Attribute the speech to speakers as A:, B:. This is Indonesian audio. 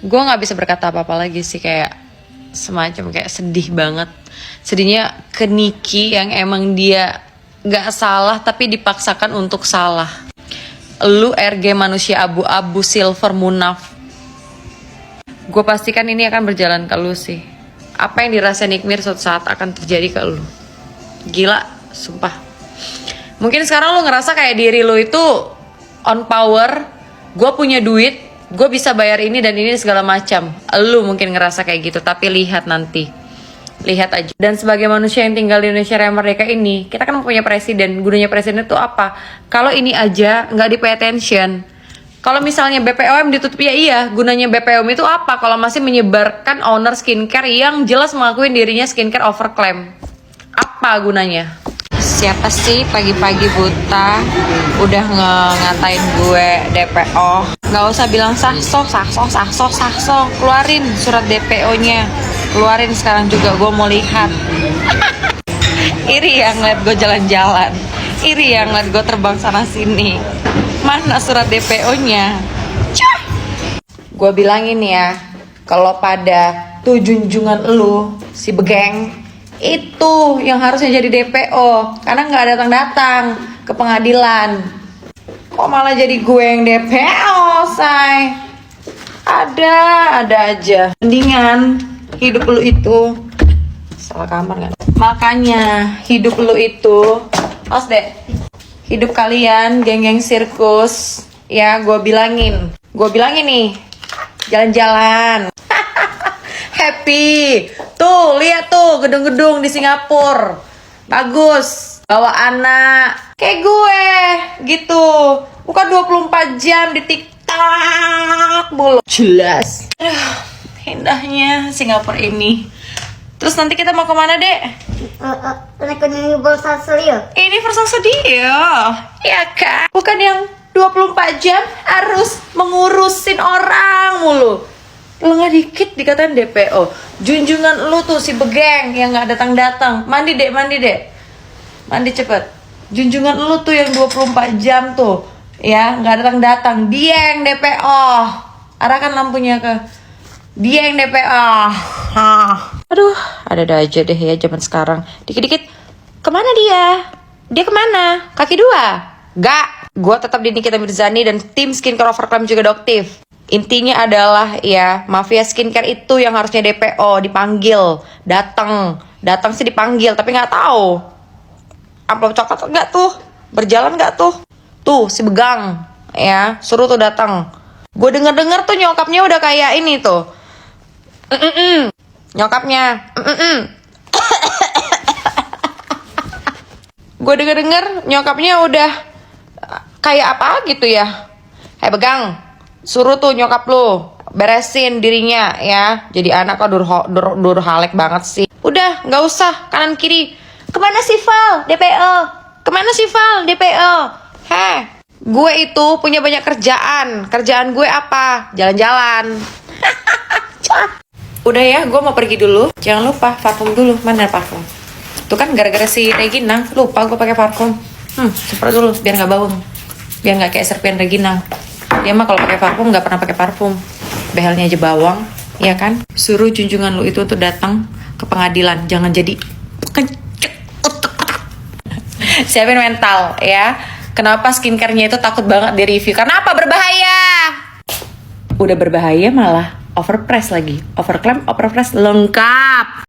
A: gue nggak bisa berkata apa-apa lagi sih, kayak semacam kayak sedih banget. Sedihnya ke Niki yang emang dia nggak salah tapi dipaksakan untuk salah. Lu RG manusia abu-abu silver munaf. Gue pastikan ini akan berjalan ke lu sih. Apa yang dirasain Nikmir suatu saat akan terjadi ke lu. Gila, sumpah. Mungkin sekarang lu ngerasa kayak diri lu itu on power. Gue punya duit, gue bisa bayar ini dan ini segala macam. Lu mungkin ngerasa kayak gitu, tapi lihat nanti. Lihat aja. Dan sebagai manusia yang tinggal di Indonesia yang merdeka ini, kita kan punya presiden. Gunanya presiden itu apa? Kalau ini aja nggak di pay attention. Kalau misalnya BPOM ditutup, ya iya. Gunanya BPOM itu apa? Kalau masih menyebarkan owner skincare yang jelas mengakuin dirinya skincare overclaim. Apa gunanya? Siapa sih pagi-pagi buta udah ngatain gue DPO? Nggak usah bilang sahso. Keluarin surat DPO-nya. Keluarin sekarang juga, gue mau lihat. Iri ya ngeliat gue jalan-jalan. Iri ya ngeliat gue terbang sana-sini. Mana surat DPO-nya? Gue bilangin ya, kalau pada tuh junjungan lu, si Begeng, itu yang harusnya jadi DPO. Karena nggak datang-datang ke pengadilan. Kok malah jadi gue yang DPO, say? Ada aja. Mendingan hidup lu itu salah kamar kan? Makanya hidup lu itu, os deh, hidup kalian geng-geng sirkus ya, gue bilangin nih, jalan-jalan happy tuh, lihat tuh gedung-gedung di Singapura bagus, bawa anak kayak gue gitu, bukan 24 jam di TikTok mulu, jelas. Indahnya Singapura ini. Terus nanti kita mau kemana, Dek?
B: Naik ke Universal Studio.
A: Universal Studio. Iya kan? Bukan yang 24 jam harus mengurusin orang mulu. Lengah dikit dikatain DPO. Junjungan lu tuh si Begeng yang gak datang-datang. Mandi, Dek. Mandi cepet. Junjungan lu tuh yang 24 jam tuh, ya, gak datang-datang. Dia yang DPO. Arahkan lampunya ke dia yang DPO. Aduh, ada aja deh ya zaman sekarang. Dikit-dikit, kemana dia? Dia kemana? Kaki dua? Gak, gue tetap di Nikita Mirzani dan tim skincare overclaim juga doktif. Intinya adalah ya, mafia skincare itu yang harusnya DPO, dipanggil, datang sih dipanggil, tapi nggak tahu amplop coklat nggak tuh, berjalan nggak tuh? Tuh si Begang, ya suruh tuh datang. Gue denger tuh nyokapnya udah kayak ini tuh. Nyokapnya gue denger nyokapnya udah kayak apa gitu ya. Hey Begang, suruh tuh nyokap lu beresin dirinya ya. Jadi anak kok durhalek banget sih. Udah nggak usah kanan kiri. Kemana sih Val DPO? Kemana sih Val DPO? Heh, gue itu punya banyak kerjaan. Kerjaan gue apa? Jalan-jalan. Udah ya, gue mau pergi dulu. Jangan lupa parfum dulu. Mana parfum? Tuh kan gara-gara si Regina lupa gue pakai parfum. Semprot dulu biar nggak bau. Biar nggak kayak serpian Regina. Dia mah kalau pakai parfum nggak pernah pakai parfum. Behelnya aja bawang, ya kan? Suruh junjungan lu itu tuh datang ke pengadilan. Jangan jadi siapin mental ya. Kenapa skincare-nya itu takut banget di review? Karena apa? Berbahaya. Udah berbahaya malah overpress lagi. Overclaim, overpress lengkap.